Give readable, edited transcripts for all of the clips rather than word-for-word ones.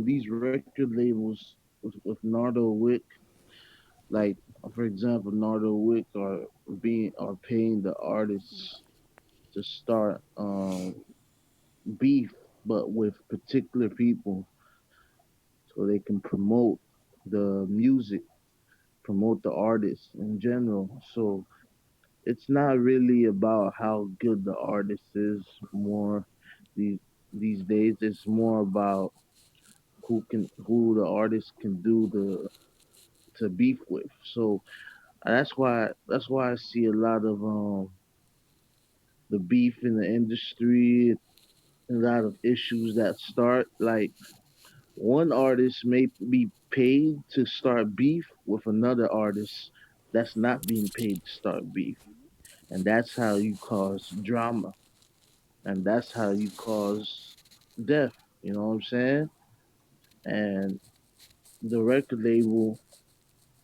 these record labels with Nardo Wick, like for example, Nardo Wick are paying the artists to start beef, but with particular people, so they can promote the music, promote the artists in general. So it's not really about how good the artist is. More these these days, it's more about who the artist can do the to beef with. So that's why I see a lot of the beef in the industry, a lot of issues that start like one artist may be paid to start beef with another artist that's not being paid to start beef. And that's how you cause drama. And that's how you cause death. You know what I'm saying? And the record label,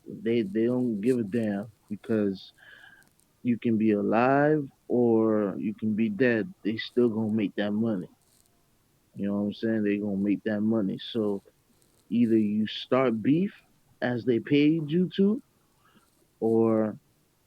they don't give a damn because you can be alive or you can be dead. They still gonna make that money. You know what I'm saying? They gonna make that money. So either you start beef as they paid you to, or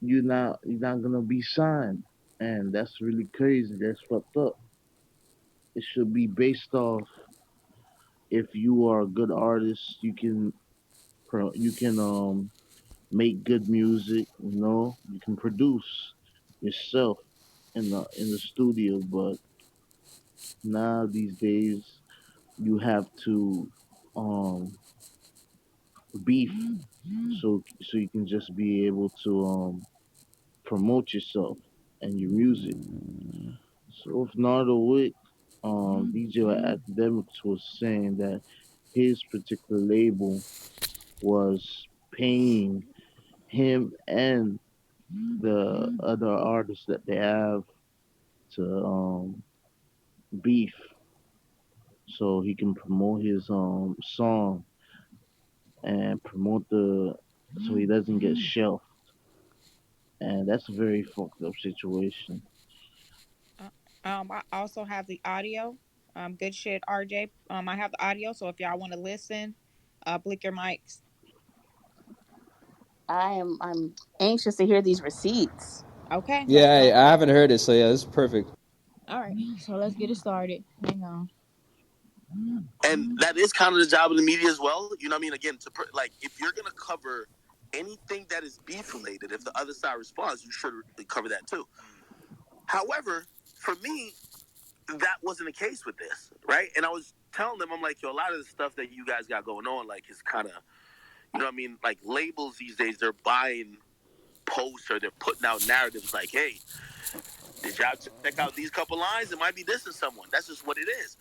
you're not gonna be signed. And that's really crazy. That's fucked up. It should be based off if you are a good artist, you can make good music, you can produce yourself in the studio, but now these days you have to um beef so you can just be able to promote yourself and your music. So if Nardo Wick, DJ Academics was saying that his particular label was paying him and the other artists that they have to beef so he can promote his song and promote the so he doesn't get shelved. And that's a very fucked up situation. I also have the audio. Good shit, RJ. I have the audio, so if y'all want to listen, blick your mics. I'm anxious to hear these receipts. Okay, let's Yeah, go. I haven't heard it, so yeah, this is perfect. All right, so let's get it started. Hang on. And that is kind of the job of the media as well. You know what I mean? Again, like if you're gonna cover anything that is beef related, if the other side responds, you should cover that too. However, for me, that wasn't the case with this, right? And I was telling them, I'm like, yo, a lot of the stuff that you guys got going on, like, is kind of, you know what I mean? Like, labels these days, they're buying posts or they're putting out narratives like, hey, did y'all check out these couple lines? It might be this in someone. That's just what it is.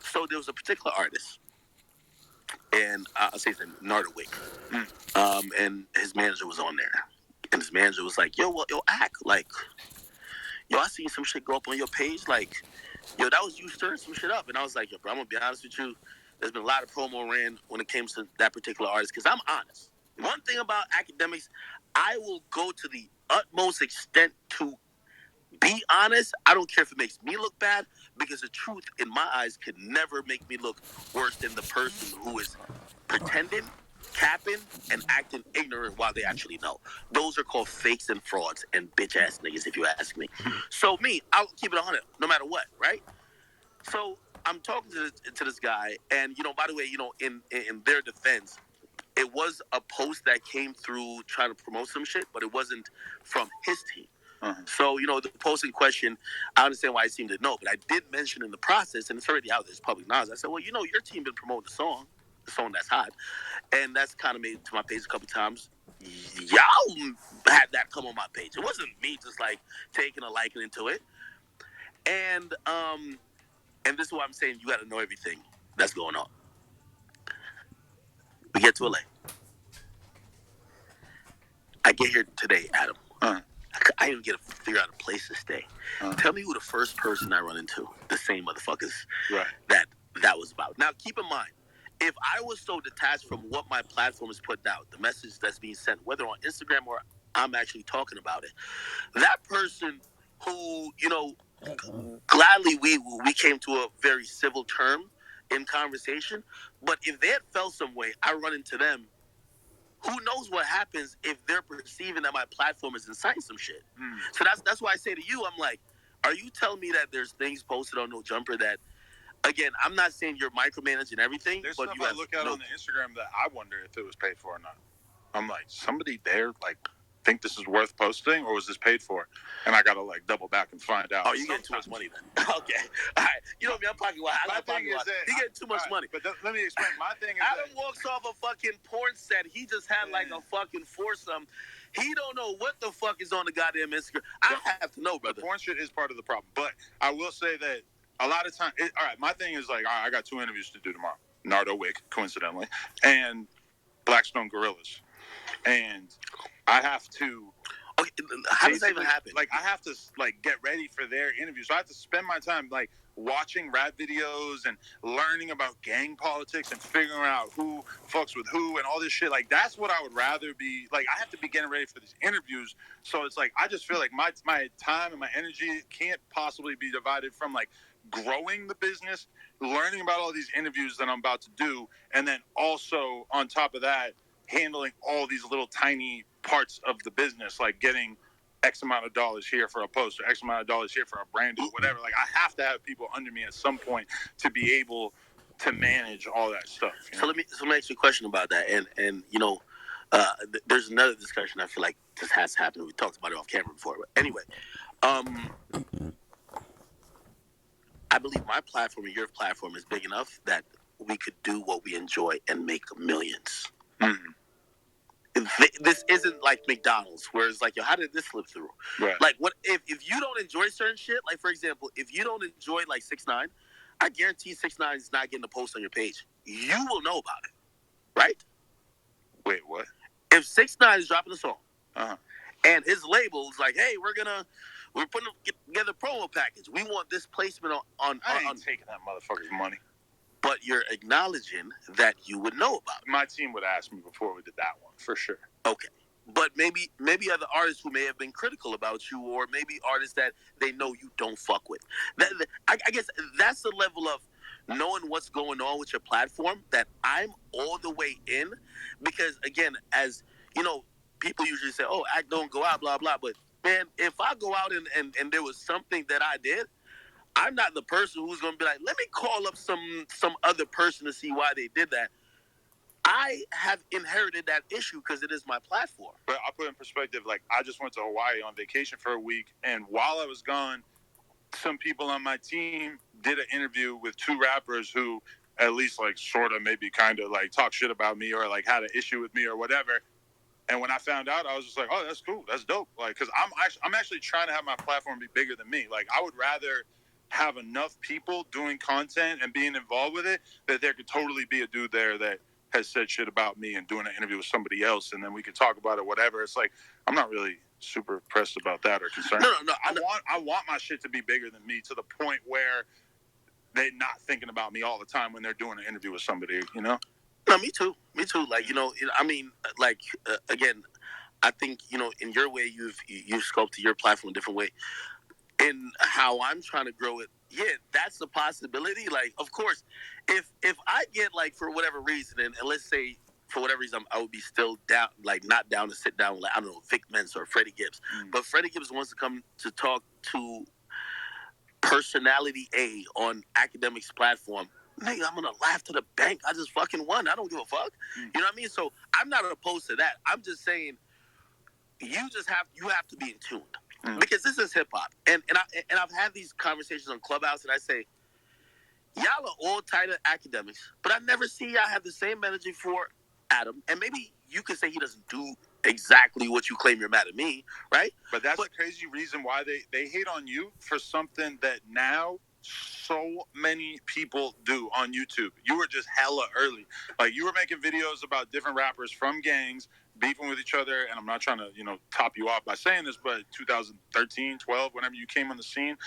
So there was a particular artist, and I'll say his name, Nardowick. And his manager was on there. And his manager was like, yo, well, yo, act like, yo, I seen some shit go up on your page. Like, yo, that was you stirring some shit up. And I was like, yo, bro, I'm going to be honest with you. There's been a lot of promo ran when it came to that particular artist because I'm honest. One thing about academics, I will go to the utmost extent to be honest. I don't care if it makes me look bad because the truth in my eyes could never make me look worse than the person who is pretending, capping, and acting ignorant while they actually know. Those are called fakes and frauds and bitch ass niggas, if you ask me. So me, I'll keep it 100 no matter what, right? So I'm talking to this guy, and by the way, in their defense, it was a post that came through trying to promote some shit, but it wasn't from his team. So, the post in question, I understand why I seemed to know, but I did mention in the process, and it's already out there, it's public knowledge. I said, well, your team been promoting the song that's hot. And that's kind of made it to my page a couple times. Y'all had that come on my page. It wasn't me just like taking a liking into it. And this is why I'm saying you got to know everything that's going on. We get to LA. I get here today, Adam. I didn't get to figure out a place to stay. Tell me who the first person I run into, the same motherfuckers, right? That was about. Now, keep in mind, if I was so detached from what my platform is putting out, the message that's being sent, whether on Instagram or I'm actually talking about it, that person who, gladly we came to a very civil term, in conversation. But if they had felt some way, I run into them. Who knows what happens if they're perceiving that my platform is inciting some shit? So that's why I say to you, I'm like, are you telling me that there's things posted on No Jumper that, again, I'm not saying you're micromanaging everything, there's but stuff you I have look at on the Instagram that I wonder if it was paid for or not. I'm like, somebody there like think this is worth posting, or was this paid for? And I gotta like double back and find out. Oh, you getting too much money then? Okay, all right. You know me, I'm pocket wild. I got pocket wild. He getting too much money. But let me explain. My thing is Adam walks off a fucking porn set. He just had like a fucking foursome. He don't know what the fuck is on the goddamn Instagram. I have to know, brother. The porn shit is part of the problem, but I will say that a lot of time. All right, my thing is like, I got 2 interviews to do tomorrow. Nardo Wick, coincidentally, and Blackstone Gorillas, and I have to. Okay, how does that even happen? Like, I have to like get ready for their interviews. So I have to spend my time like watching rap videos and learning about gang politics and figuring out who fucks with who and all this shit. Like, that's what I would rather be. Like, I have to be getting ready for these interviews. So it's like I just feel like my time and my energy can't possibly be divided from like growing the business, learning about all these interviews that I'm about to do, and then also on top of that, handling all these little tiny parts of the business, like getting X amount of dollars here for a post or X amount of dollars here for a brand or whatever. Like, I have to have people under me at some point to be able to manage all that stuff. So let me ask you a question about that. And you know, there's another discussion I feel like just has happened. We talked about it off camera before. But anyway, I believe my platform and your platform is big enough that we could do what we enjoy and make millions. This isn't like McDonald's, where it's like, yo, how did this slip through? Right. Like, what if you don't enjoy certain shit? Like, for example, if you don't enjoy like 6ix9ine, I guarantee 6ix9ine is not getting a post on your page. You will know about it, right? Wait, what? If 6ix9ine is dropping a song, and his label is like, hey, we're putting together a promo package. We want this placement on. I ain't taking that motherfucker's money. But you're acknowledging that you would know about it. My team would ask me before we did that one, for sure. Okay. But maybe other artists who may have been critical about you, or maybe artists that they know you don't fuck with. I guess that's the level of knowing what's going on with your platform that I'm all the way in. Because, again, as, you know, people usually say, oh, act don't go out, blah, blah. But, man, if I go out and there was something that I did, I'm not the person who's going to be like, let me call up some other person to see why they did that. I have inherited that issue because it is my platform. But I'll put in perspective, like, I just went to Hawaii on vacation for a week, and while I was gone, some people on my team did an interview with 2 rappers who at least, like, sort of maybe kind of, like, talk shit about me or, like, had an issue with me or whatever. And when I found out, I was just like, oh, that's cool. That's dope. Like, because I'm actually trying to have my platform be bigger than me. Like, I would rather have enough people doing content and being involved with it that there could totally be a dude there that has said shit about me and doing an interview with somebody else, and then we could talk about it, whatever. It's like, I'm not really super pressed about that or concerned. No. I want my shit to be bigger than me, to the point where they're not thinking about me all the time when they're doing an interview with somebody, you know? No, me too. Like, you know, I mean, like, again, I think, you know, in your way, you've sculpted your platform a different way. In how I'm trying to grow it, yeah, that's a possibility. Like, of course, if I get, like, for whatever reason, and let's say for whatever reason I would be still down, like, not down to sit down with, like, I don't know, Vic Mensa or Freddie Gibbs, but Freddie Gibbs wants to come to talk to personality A on Academic's platform. Nigga, I'm gonna laugh to the bank. I just fucking won. I don't give a fuck. You know what I mean? So I'm not opposed to that. I'm just saying you have to be in tune. Because this is hip hop, and I've had these conversations on Clubhouse, and I say, y'all are all title academics, but I never see y'all have the same energy for Adam. And maybe you could say he doesn't do exactly what you claim you're mad at me, right? But that's a crazy reason why they hate on you for something that now so many people do on YouTube. You were just hella early. Like, you were making videos about different rappers from gangs beefing with each other, and I'm not trying to, you know, top you off by saying this, but 2013, 12, whenever you came on the scene,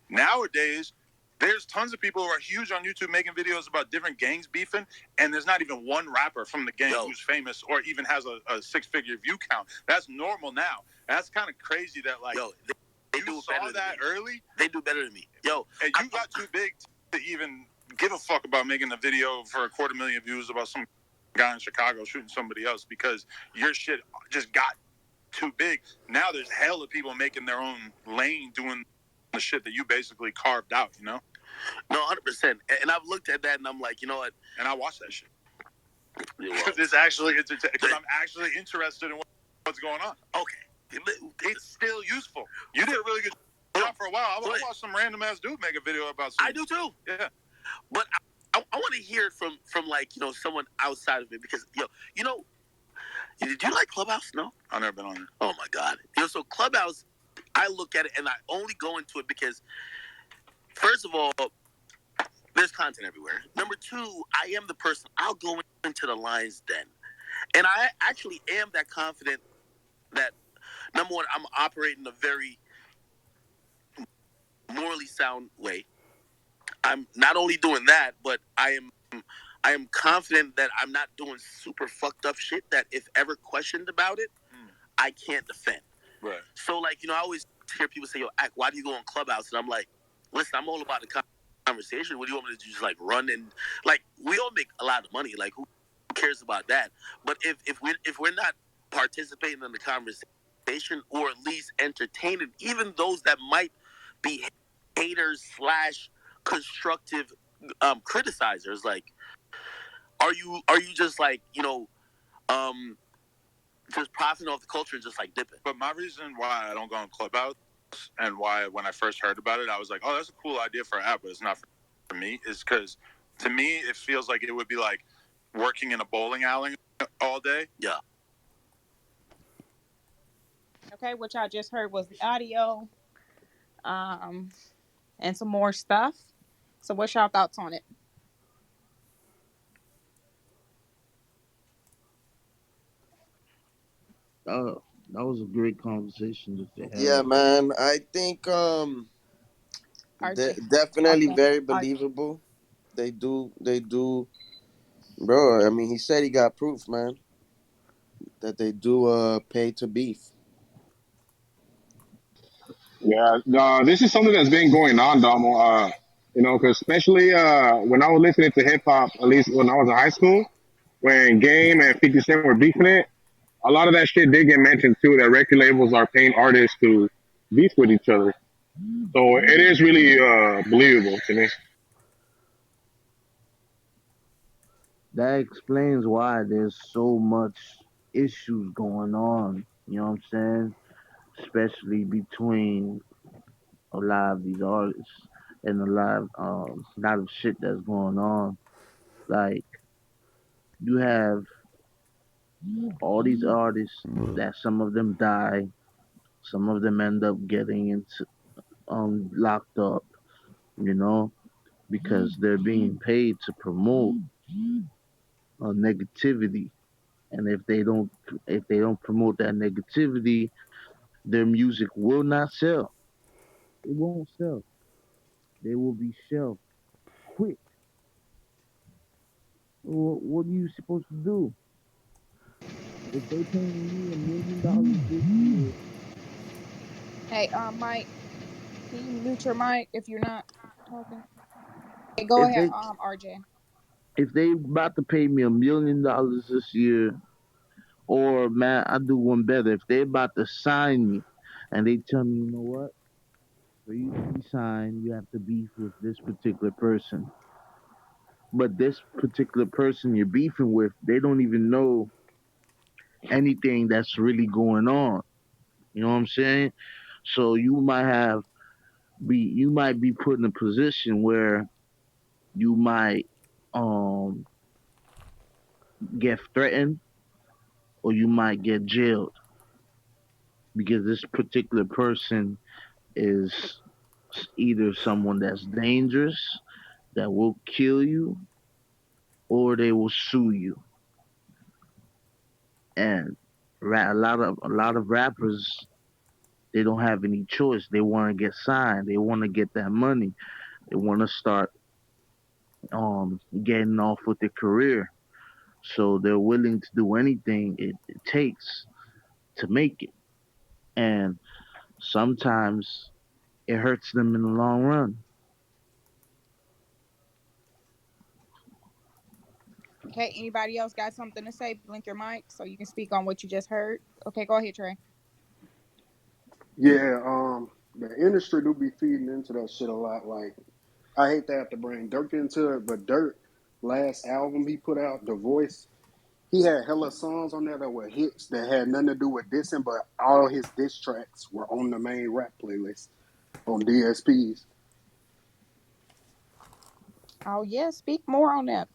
nowadays, there's tons of people who are huge on YouTube making videos about different gangs beefing, and there's not even one rapper from the gang who's famous or even has a 6-figure view count. That's normal now. That's kind of crazy that, like, they do saw better that than me. early. They do better than me. And you got too big to even give a fuck about making a video for 250,000 views about some guy in Chicago shooting somebody else because your shit just got too big. Now there's hell of people making their own lane doing the shit that you basically carved out, you know? No, 100%. And I've looked at that and I'm like, you know what? And I watch that shit. Because it's actually because I'm actually interested in what's going on. Okay. It's still useful. You did a really good job for a while. I watched some random ass dude make a video about something. I do too. Yeah. But I want to hear it from like, someone outside of it because, you know, did you like Clubhouse? No? I've never been on it. Oh my God. So Clubhouse, I look at it and I only go into it because, first of all, there's content everywhere. Number two, I am the person, I'll go into the lion's den. And I actually am that confident that, number one, I'm operating a very morally sound way. I'm not only doing that, but I am confident that I'm not doing super fucked up shit that if ever questioned about it, I can't defend. Right. So like, I always hear people say, yo, Ack, why do you go on Clubhouse? And I'm like, listen, I'm all about the conversation. What do you want me to do? Just like run and like we all make a lot of money. Like who cares about that? But if we're not participating in the conversation or at least entertaining even those that might be haters slash constructive criticizers, like are you just like um just profiting off the culture and just like dipping? But my reason why I don't go on Clubhouse and why when I first heard about it, I was like, oh, that's a cool idea for an app, but it's not for me, is because to me, it feels like it would be like working in a bowling alley all day. Yeah. Okay, what y'all just heard was the audio, um, and some more stuff. So, what's y'all thoughts on it? Uh, that was a great conversation that they Yeah, had. man. I think RJ. definitely Okay. very believable. They do, bro. I mean, he said he got proof, man, that they do pay to beef. Yeah, this is something that's been going on, Damo. Because especially when I was listening to hip hop, at least when I was in high school, when Game and 50 Cent were beefing it, a lot of that shit did get mentioned too. That record labels are paying artists to beef with each other. So it is really believable to me. That explains why there's so much issues going on. You know what I'm saying? Especially between a lot of these artists and a lot of shit that's going on. Like you have all these artists that some of them die, some of them end up getting into locked up, you know, because they're being paid to promote negativity. And if they don't promote that negativity, their music will not sell. It won't sell. They will be shelved quick. What are you supposed to do? If they paying me $1 million this year, Hey, Mike, can you mute your mic if you're not talking? Hey, go if ahead, they RJ. if they about to pay me $1 million this year, or man, I do one better. If they about to sign me, and they tell me, you know what, for you to be signed, you have to beef with this particular person. But this particular person you're beefing with, they don't even know anything that's really going on. You know what I'm saying? So you might be put in a position where you might um get threatened or you might get jailed because this particular person is either someone that's dangerous that will kill you or they will sue you. And a lot of rappers, they don't have any choice. They want to get signed. They want to get that money. They want to start getting off with their career. So they're willing to do anything it takes to make it. And sometimes it hurts them in the long run. Okay, anybody else got something to say? Blink your mic so you can speak on what you just heard. Okay, go ahead, Trey. Yeah, the industry do be feeding into that shit a lot. Like, I hate to have to bring Dirk into it, but Dirk, last album he put out, The Voice, he had hella songs on there that were hits that had nothing to do with dissing, but all his diss tracks were on the main rap playlist on DSPs. Oh yeah, speak more on that.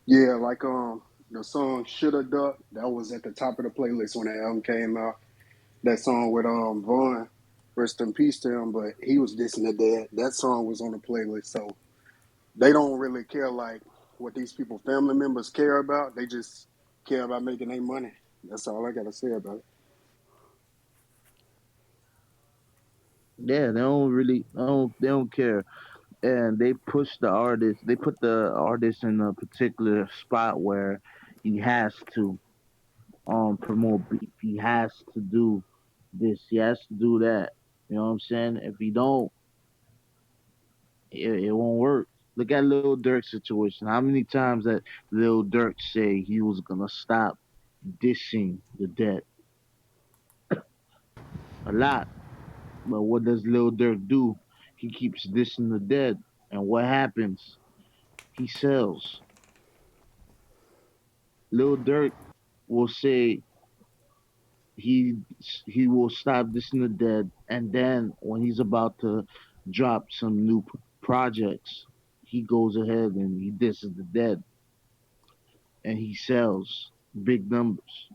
Yeah, like the song Shoulda Duck, that was at the top of the playlist when the album came out. That song with Vaughn, rest in peace to him, but he was dissing the dead. That song was on the playlist, so they don't really care like what these people family members care about. They just care about making their money. That's all I gotta say about it. Yeah, they don't care, and they push the artist. They put the artist in a particular spot where he has to promote beef. He has to do this. He has to do that. You know what I'm saying? If he don't, it won't work. Look at Lil Durk's situation. How many times that Lil Durk say he was gonna stop dissing the dead? A lot. But what does Lil Durk do? He keeps dissing the dead. And what happens? He sells. Lil Durk will say he he will stop dissing the dead, and then when he's about to drop some new projects, he goes ahead and he disses the dead, and he sells big numbers.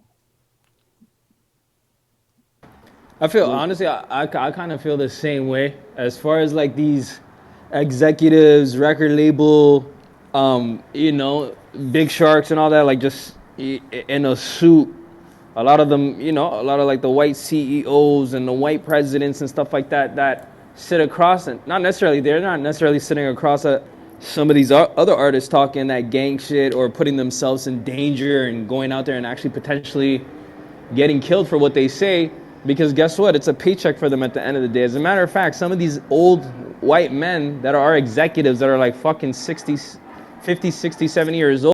I feel What honestly, I kind of feel the same way as far as like these executives, record label, big sharks and all that. Like just in a suit, a lot of them, a lot of like the white CEOs and the white presidents and stuff like that that sit across and not necessarily they're not necessarily sitting across some of these other artists talking that gang shit or putting themselves in danger and going out there and actually potentially getting killed for what they say, because guess what? It's a paycheck for them at the end of the day. As a matter of fact, some of these old white men that are our executives that are like fucking 60, 50, 60, 70 years old